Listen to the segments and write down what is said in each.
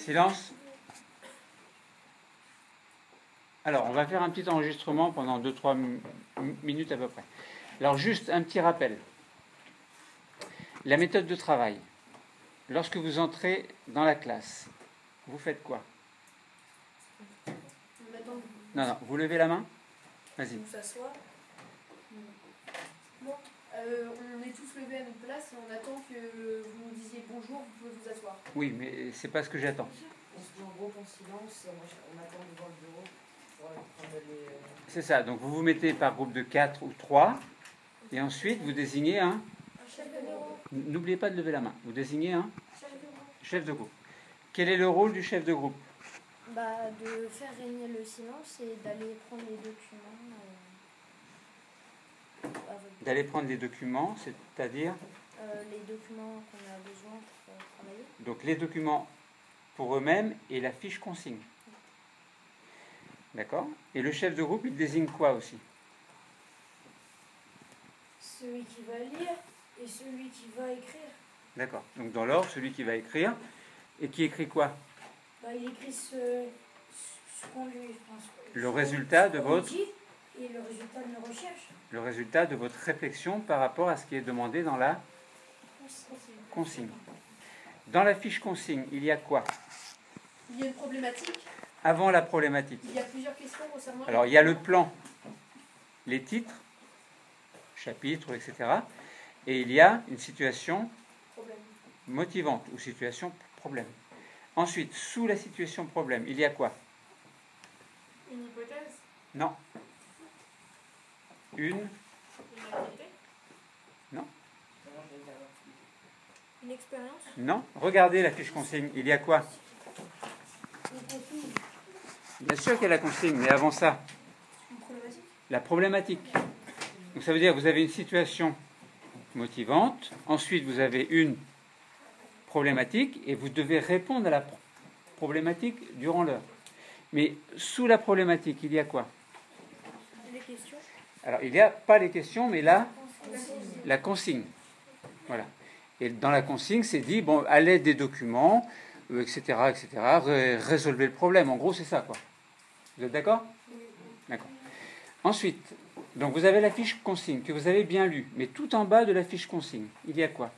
Silence. Alors, on va faire un petit enregistrement pendant 2-3 minutes à peu près. Alors, juste un petit rappel. La méthode de travail. Lorsque vous entrez dans la classe, vous faites quoi? Non, vous levez la main. Vas-y. On s'assoit. Non, on est tous levés à notre place et on attend que vous nous disiez bonjour, vous pouvez vous asseoir. Oui, mais c'est pas ce que j'attends. On se met en groupe en silence, on attend devant le bureau pour prendre les... C'est ça, donc vous vous mettez par groupe de 4 ou 3, et ensuite vous désignez un... Chef de bureau. N'oubliez pas de lever la main. Vous désignez un Chef de bureau. chef de groupe. Quel est le rôle du chef de groupe? De faire régner le silence et d'aller prendre les documents. D'aller prendre les documents, c'est-à-dire Les documents qu'on a besoin pour travailler. donc les documents pour eux-mêmes et la fiche consigne. D'accord? Et le chef de groupe, il désigne quoi aussi? Celui qui va lire et celui qui va écrire. D'accord. Donc dans l'ordre, celui qui va écrire. Et qui écrit quoi? Il écrit ce qu'on lui... Le résultat de votre... dit et le résultat de nos recherches. Le résultat de votre réflexion par rapport à ce qui est demandé dans la consigne. Dans la fiche consigne, il y a quoi? Il y a une problématique. Avant la problématique. Il y a plusieurs questions concernant... Alors, il y a le plan, les titres, chapitres, etc. Et il y a une situation Problème. motivante ou situation problème. Ensuite, sous la situation problème, il y a quoi? Une hypothèse. Non. Une? Une activité. Non. Une expérience. Non. Regardez la fiche consigne. Il y a quoi? Bien sûr qu'il y a la consigne, mais avant ça, Une problématique. la problématique. Donc ça veut dire que vous avez une situation motivante, ensuite vous avez une problématique et vous devez répondre à la problématique durant l'heure. Mais sous la problématique, il y a quoi? Les questions. Alors il n'y a pas les questions, mais là, la consigne. Voilà. Et dans la consigne, c'est dit, bon, à l'aide des documents, etc., etc., résolvez le problème. En gros, c'est ça, quoi. Vous êtes d'accord? D'accord. Ensuite, donc vous avez la fiche consigne que vous avez bien lue, mais tout en bas de la fiche consigne, il y a quoi?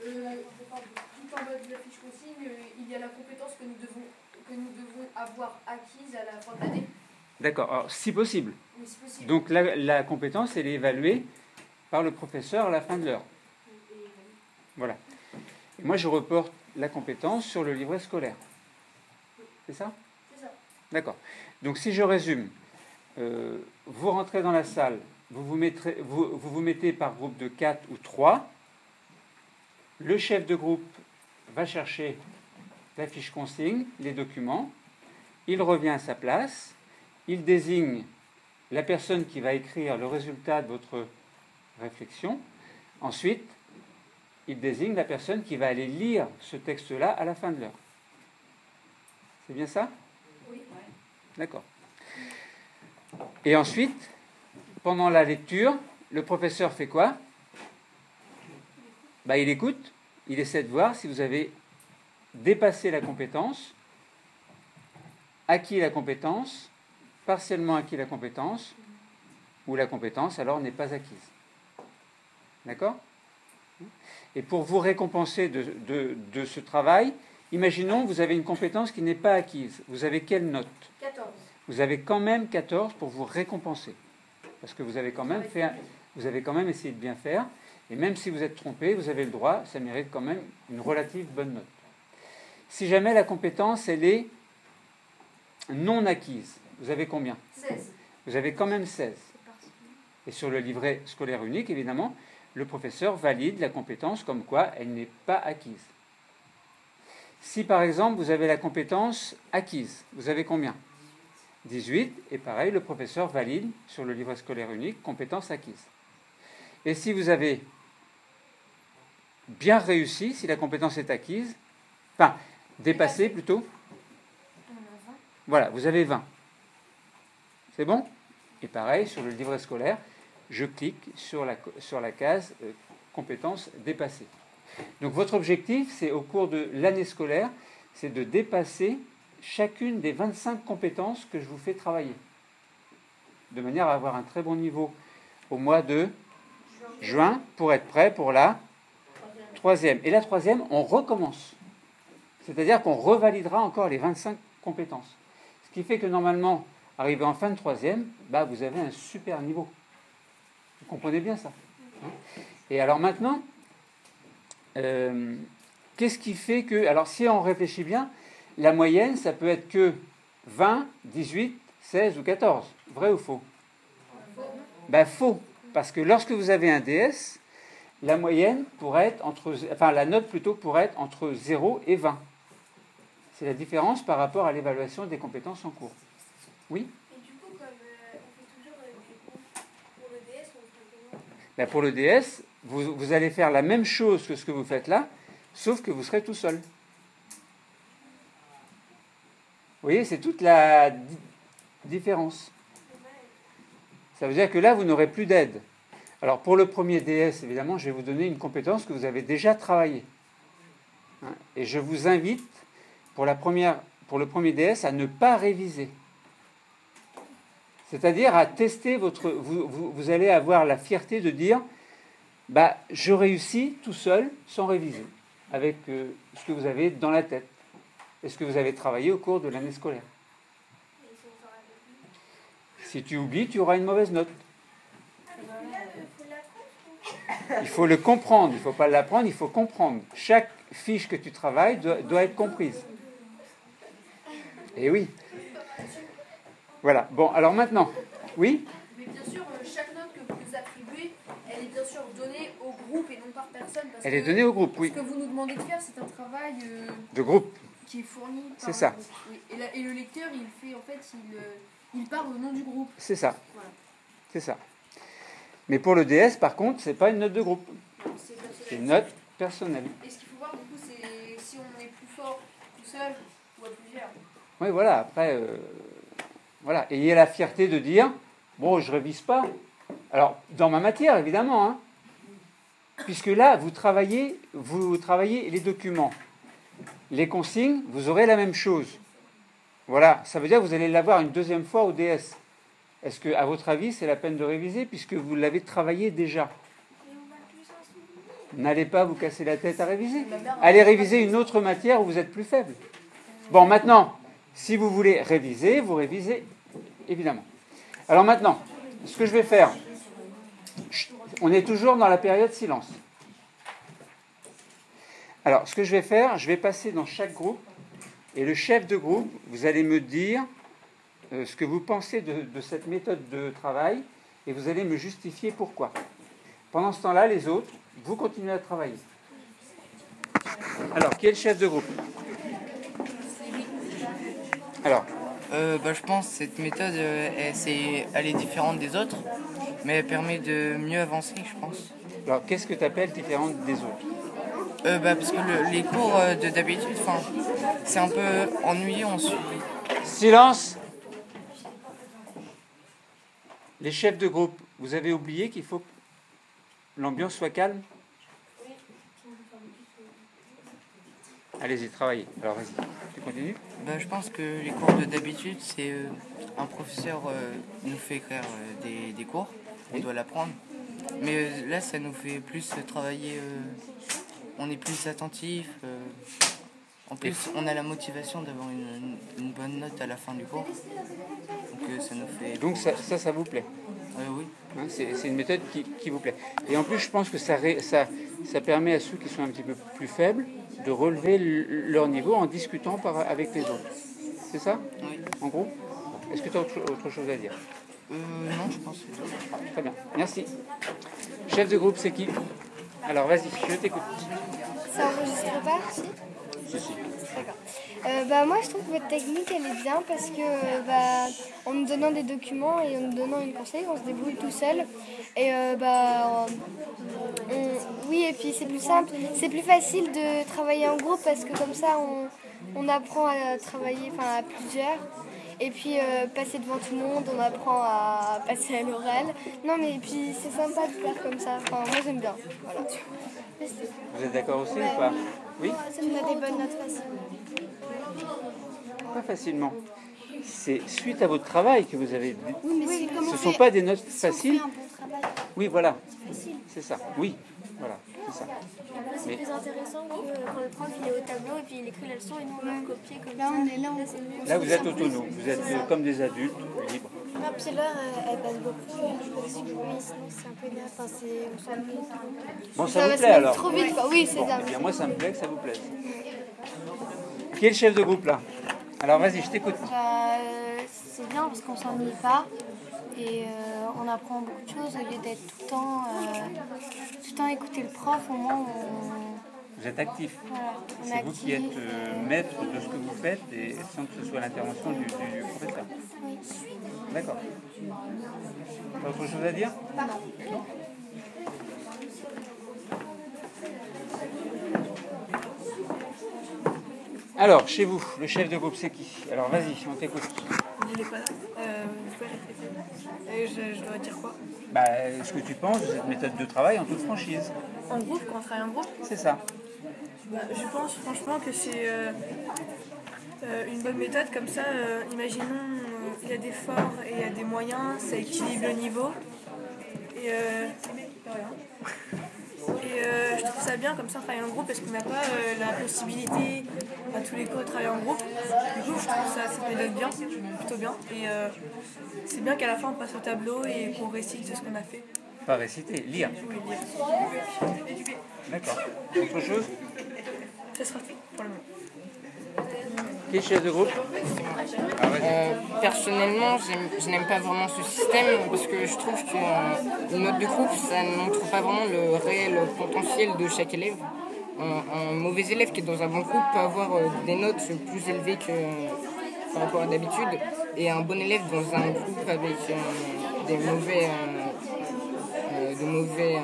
Tout en bas de la fiche consigne, il y a la compétence que nous devons avoir acquise à la fin de l'année. D'accord. Alors, si possible. Oui, c'est possible. Donc la compétence, elle est évaluée par le professeur à la fin de l'heure. Voilà. Et moi, je reporte la compétence sur le livret scolaire. C'est ça? C'est ça. D'accord. Donc si je résume, vous rentrez dans la salle, vous vous mettez par groupe de 4 ou 3. Le chef de groupe va chercher la fiche consigne, les documents. Il revient à sa place. Il désigne la personne qui va écrire le résultat de votre réflexion. Ensuite, il désigne la personne qui va aller lire ce texte-là à la fin de l'heure. C'est bien ça? Oui. D'accord. Et ensuite, pendant la lecture, le professeur fait quoi? Il écoute, il essaie de voir si vous avez dépassé la compétence, acquis la compétence, partiellement acquis la compétence, ou la compétence alors n'est pas acquise. D'accord? Et pour vous récompenser de ce travail, imaginons que vous avez une compétence qui n'est pas acquise. Vous avez quelle note? 14. Vous avez quand même 14 pour vous récompenser. Parce que vous avez quand même essayé de bien faire. Et même si vous êtes trompé, vous avez le droit, ça mérite quand même une relative bonne note. Si jamais la compétence, elle est non acquise, vous avez combien? 16. Vous avez quand même 16. Et sur le livret scolaire unique, évidemment, le professeur valide la compétence comme quoi elle n'est pas acquise. Si par exemple vous avez la compétence acquise, vous avez combien? 18. Et pareil, le professeur valide sur le livret scolaire unique compétence acquise. Et si vous avez bien réussi, si la compétence est acquise, enfin dépassée plutôt, voilà, vous avez 20. C'est bon? Et pareil, sur le livret scolaire, je clique sur la case compétences dépassées. Donc votre objectif, c'est au cours de l'année scolaire, c'est de dépasser chacune des 25 compétences que je vous fais travailler, de manière à avoir un très bon niveau au mois de juin pour être prêt pour la troisième. Et la troisième, on recommence. C'est-à-dire qu'on revalidera encore les 25 compétences. Ce qui fait que normalement, arrivé en fin de troisième, vous avez un super niveau. Vous comprenez bien ça, hein? Et alors maintenant, qu'est-ce qui fait que... Alors si on réfléchit bien, la moyenne, ça peut être que 20, 18, 16 ou 14. Vrai ou faux? Faux. Parce que lorsque vous avez un DS, la moyenne pourrait être la note plutôt pourrait être entre 0 et 20. C'est la différence par rapport à l'évaluation des compétences en cours. Oui? Et du coup, comme on fait toujours des groupes pour le DS, on fait comment? Pour le DS, vous allez faire la même chose que ce que vous faites là, sauf que vous serez tout seul. Vous voyez, c'est toute la différence. Ça veut dire que là, vous n'aurez plus d'aide. Alors, pour le premier DS, évidemment, je vais vous donner une compétence que vous avez déjà travaillée. Hein, et je vous invite, pour le premier DS, à ne pas réviser. C'est-à-dire à tester vous allez avoir la fierté de dire je réussis tout seul, sans réviser, avec ce que vous avez dans la tête et ce que vous avez travaillé au cours de l'année scolaire. Si tu oublies, tu auras une mauvaise note. Il faut le comprendre, il ne faut pas l'apprendre, il faut comprendre. Chaque fiche que tu travailles doit être comprise. Et oui. Voilà. Bon, alors maintenant, oui? Mais bien sûr, chaque note que vous nous attribuez, elle est bien sûr donnée au groupe et non par personne. Elle est donnée au groupe, oui. Ce que vous nous demandez de faire, c'est un travail de groupe qui est fourni par c'est ça. groupe. Oui. Et le lecteur, il parle au nom du groupe. C'est ça. Voilà. C'est ça. Mais pour le DS, par contre, c'est pas une note de groupe. C'est une note personnelle. Et ce qu'il faut voir, du coup, c'est si on est plus fort tout seul ou à plusieurs. Oui, voilà. Après, voilà. Ayez la fierté de dire, bon, je révise pas. Alors, dans ma matière, évidemment, hein, puisque là, vous travaillez les documents. Les consignes, vous aurez la même chose. Voilà. Ça veut dire que vous allez l'avoir une deuxième fois au DS. Est-ce que, à votre avis, c'est la peine de réviser puisque vous l'avez travaillé déjà? N'allez pas vous casser la tête à réviser. Allez réviser une autre matière où vous êtes plus faible. Bon, maintenant, si vous voulez réviser, vous révisez, évidemment. Alors maintenant, ce que je vais faire, on est toujours dans la période silence. Alors, ce que je vais faire, je vais passer dans chaque groupe, et le chef de groupe, vous allez me dire ce que vous pensez de cette méthode de travail, et vous allez me justifier pourquoi. Pendant ce temps-là, les autres, vous continuez à travailler. Alors, qui est le chef de groupe? Alors, je pense que cette méthode, elle est différente des autres, mais elle permet de mieux avancer, je pense. Alors, qu'est-ce que tu appelles différente des autres? Parce que les cours d'habitude, c'est un peu ennuyeux. Silence! Les chefs de groupe, vous avez oublié qu'il faut que l'ambiance soit calme? Allez-y, travaillez. Alors, vas-y, tu continues? Je pense que les cours d'habitude, c'est un professeur nous fait écrire des cours, on doit l'apprendre. Mais là, ça nous fait plus travailler, on est plus attentif. En plus, on a la motivation d'avoir une bonne note à la fin du cours. Donc ça nous fait... Donc ça vous plaît? Oui. Hein, c'est une méthode qui vous plaît. Et en plus, je pense que ça permet à ceux qui sont un petit peu plus faibles de relever leur niveau en discutant avec les autres. C'est ça? Oui. En gros? Est-ce que tu as autre chose à dire? Non, je pense que c'est tout. Très bien, merci. Chef de groupe, c'est qui? Alors, vas-y, je t'écoute. Ça enregistre pas, si? Si. D'accord. Moi, je trouve que votre technique, elle est bien parce que en nous donnant des documents et en nous donnant une conseil, on se débrouille tout seul. Et oui, et puis c'est plus simple. C'est plus facile de travailler en groupe parce que comme ça, on apprend à travailler à plusieurs. Et puis passer devant tout le monde, on apprend à passer à l'oral. Non mais puis c'est sympa de faire comme ça. Enfin, moi j'aime bien. Voilà. Vous êtes d'accord aussi ou pas? Oui? Ça nous a des bonnes notes faciles. Pas facilement. C'est suite à votre travail que vous avez... Oui, mais Ce ne sont pas des notes faciles? un bon travail, Oui, voilà. c'est facile. C'est ça. Oui, voilà. C'est ça. Après, c'est Mais- plus intéressant que quand le prof il est au tableau et puis il écrit la leçon et nous on va copier comme Là ça. on est là, c'est mieux. Là, vous êtes autonome. Vous êtes comme des adultes, libres. Non, puis l'heure elle passe beaucoup. Oui, sinon c'est un peu énervant. Enfin, on s'ennuie. Bon, Ça ça va vous se plaît mettre alors? trop vite quoi. Oui, c'est Bon, ça. eh bien, moi, ça me plaît que ça vous plaise. Qui est le chef de groupe, là? Alors, vas-y, je t'écoute. C'est bien parce qu'on s'ennuie pas et on apprend beaucoup de choses au lieu d'être tout le temps écouter le prof. Au moins Vous êtes actif. voilà, on est C'est vous qui êtes actif, maître de ce que vous faites et sans que ce soit l'intervention du professeur. oui. D'accord. T'as autre chose à dire? Non. Alors, chez vous, le chef de groupe, c'est qui? Alors, vas-y, on t'écoute. Il est pas là. Vous pouvez répéter. Et je dois dire quoi? Bah, ce que tu penses de cette méthode de travail en toute franchise. En groupe, quand on travaille en groupe, C'est ça. je pense franchement que c'est une bonne méthode. Comme ça, imaginons, il y a des forts et il y a des moyens, ça équilibre le niveau. Et je trouve ça bien comme ça travailler en groupe parce qu'on n'a pas la possibilité à tous les cours de travailler en groupe. Du coup, je trouve cette méthode bien, plutôt bien. Et c'est bien qu'à la fin on passe au tableau et qu'on récite ce qu'on a fait. Pas réciter, lire. Oui, lire. D'accord. Autre chose? Ça sera tout pour le moment. Qui est le chef de groupe? Ah, vas-y. Personnellement, je n'aime pas vraiment ce système parce que je trouve qu'une note de groupe, ça ne montre pas vraiment le réel potentiel de chaque élève. Un mauvais élève qui est dans un bon groupe peut avoir des notes plus élevées que par rapport à d'habitude, et un bon élève dans un groupe avec de mauvais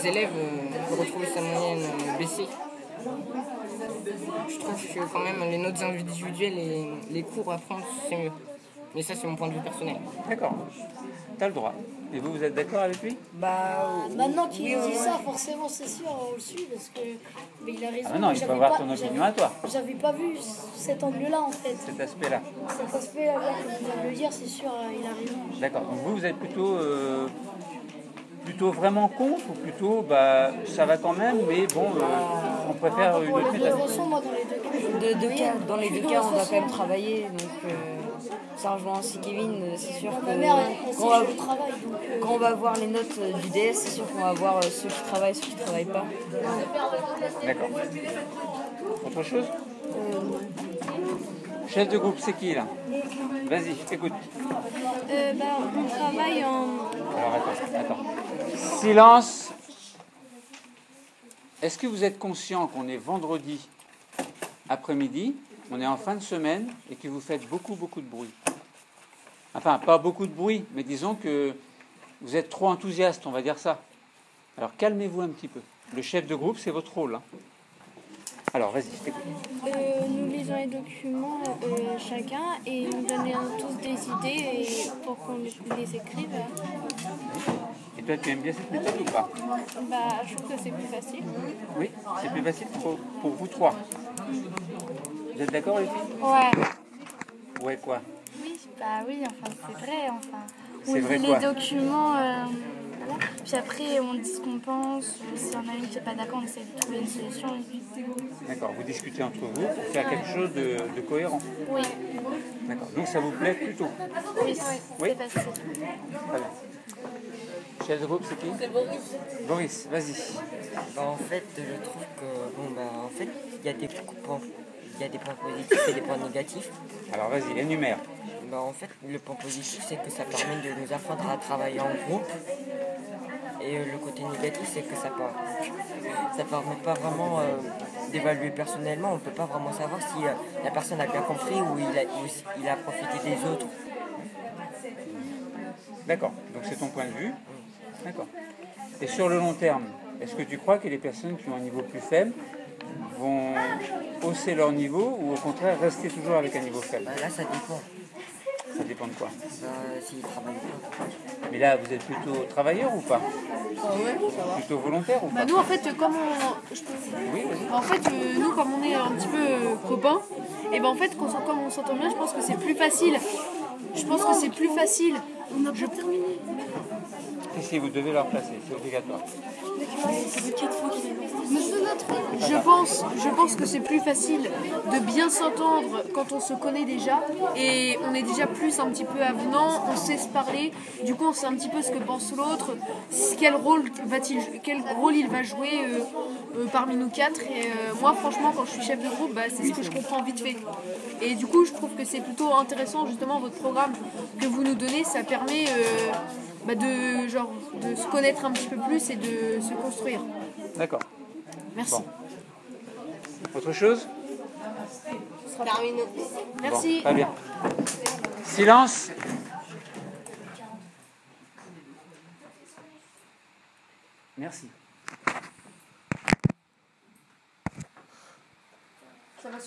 élèves peut retrouver sa moyenne baissée. Je trouve que quand même les notes individuelles et les cours à prendre, c'est mieux. Mais ça, c'est mon point de vue personnel. D'accord. T'as le droit. Et vous, vous êtes d'accord avec lui? Maintenant qu'il dit ça, forcément, c'est sûr, on le suit parce que mais il a raison. Ah non, il faut avoir ton opinion à toi. J'avais pas vu cet angle-là en fait. Cet aspect-là. Cet aspect-là, comme tu viens de le dire, c'est sûr, il a raison. D'accord. Donc vous êtes plutôt vraiment contre ou plutôt ça va quand même, mais bon, on préfère une autre De méthode. toute façon, moi, dans les deux cas, On doit quand même travailler, donc ça rejoint aussi Kevin, c'est sûr que ma mère, elle sait que je travaille. Donc, quand on va voir les notes du DS, c'est sûr qu'on va voir ceux qui travaillent, ceux qui ne travaillent pas. D'accord. Autre chose? Chef de groupe, c'est qui là? Vas-y, écoute. On travaille en... Alors attends. Silence. Est-ce que vous êtes conscient qu'on est vendredi après-midi, on est en fin de semaine et que vous faites beaucoup de bruit? Enfin, pas beaucoup de bruit, mais disons que vous êtes trop enthousiaste, on va dire ça. Alors calmez-vous un petit peu. Le chef de groupe, c'est votre rôle. Hein. Alors, vas-y, je t'écoute. Nous lisons les documents chacun et nous donnons tous des idées pour qu'on les écrive. Et toi, tu aimes bien cette méthode ou pas? Je trouve que c'est plus facile. Oui, c'est plus facile pour vous trois. Vous êtes d'accord, les filles? Ouais. Ouais, quoi? Oui, enfin c'est vrai, enfin. C'est vrai lit quoi? les documents, puis après on dit ce qu'on pense. Si on a une qui n'est pas d'accord, on essaie de trouver une solution. Et puis... D'accord, vous discutez entre vous pour faire quelque chose de cohérent. Oui, D'accord, donc ça vous plaît plutôt? oui, Oui. c'est facile. Très bien. Chef de groupe, c'est qui? Boris, vas-y. En fait, je trouve que en fait, il y a des points positifs et des points négatifs. Alors vas-y, énumère. En fait, le point positif, c'est que ça permet de nous apprendre à travailler en groupe. Et le côté négatif, c'est que ça permet pas vraiment d'évaluer personnellement. On ne peut pas vraiment savoir si la personne a bien compris ou il a profité des autres. D'accord, donc c'est ton point de vue. D'accord. Et sur le long terme, est-ce que tu crois que les personnes qui ont un niveau plus faible vont hausser leur niveau ou au contraire rester toujours avec un niveau faible? Là, ça dépend. Ça dépend de quoi. S'ils travaillent pas. Mais là, vous êtes plutôt travailleur ou pas? Plutôt volontaire ou pas? Bah nous en fait comme on, Oui, vas-y. en fait nous comme on est un petit peu copains, et ben en fait comme on s'entend bien, je pense que c'est plus facile. Je pense que c'est plus facile. On n'a pas terminé. Si, vous devez leur placer, c'est obligatoire. Je pense que c'est plus facile de bien s'entendre quand on se connaît déjà et on est déjà plus un petit peu avenant, on sait se parler, du coup on sait un petit peu ce que pense l'autre, quel rôle il va jouer parmi nous quatre. Et moi franchement quand je suis chef de groupe, bah, c'est ce que je comprends vite fait. Et du coup je trouve que c'est plutôt intéressant justement votre programme que vous nous donnez, ça permet de se connaître un petit peu plus et de se construire. D'accord. Merci. Bon. Autre chose? Merci. Bon, très bien. Silence. Merci. Ça va